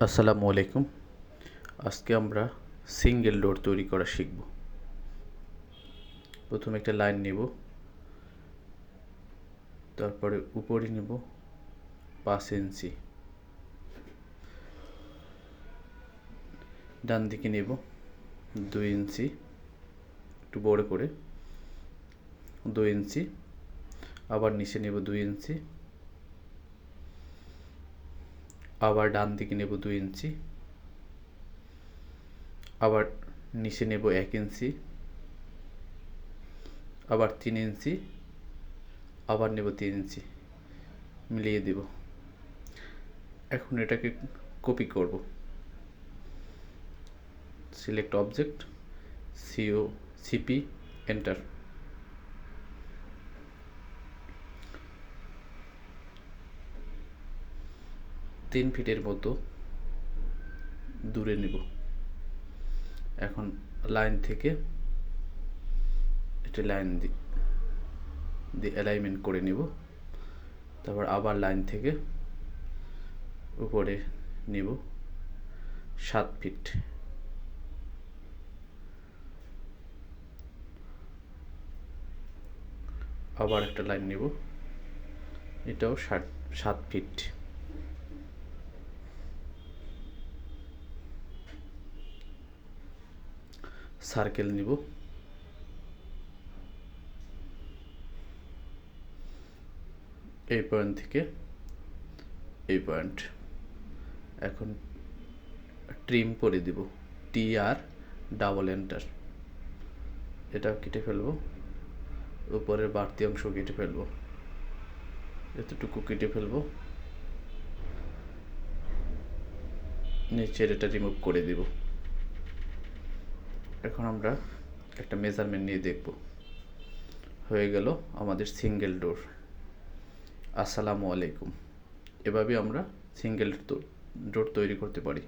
আসসালামু আলাইকুম। আজকে আমরা সিঙ্গেল ডোর তৈরি করা শিখব। প্রথমে একটা লাইন নিব, তারপরে উপরে নিব 5 ইঞ্চি, ডান দিকে নেব 2 ইঞ্চি, একটু বড় করে 2 ইঞ্চি, আবার নিচে নেব 2 ইঞ্চি, আবার ডান দিকে নেব 2 ইঞ্চি, আবার নিচে নেব 1 ইঞ্চি, আবার 3 ইঞ্চি, আবার নেব 3 ইঞ্চি, মিলিয়ে দেব। এখন এটাকে কপি করব। Select object, CP, enter. তিন ফিটের মতো দূরে নেব। এখন লাইন থেকে একটা লাইন দিয়ে অ্যালাইনমেন্ট করে নেব। তারপর আবার লাইন থেকে উপরে নেব 7 ফিট। আবার একটা লাইন নেব, এটাও 7 ফিট। সার্কেল নিব, এই পয়েন্ট থেকে এই পয়েন্ট। এখন ট্রিম করে দিব, TR ডাবল এন্টার। এটা কেটে ফেলবো, উপরের বাড়তি অংশ কেটে ফেলবো, এতটুকু কেটে ফেলবো, নিচের এটা রিমুভ করে দিব। এখন আমরা একটা মেজারমেন্ট নিয়ে দেখব। হয়ে গেল আমাদের সিঙ্গেল ডোর। আসসালামু আলাইকুম। এভাবে আমরা সিঙ্গেল ডোর তৈরি করতে পারি।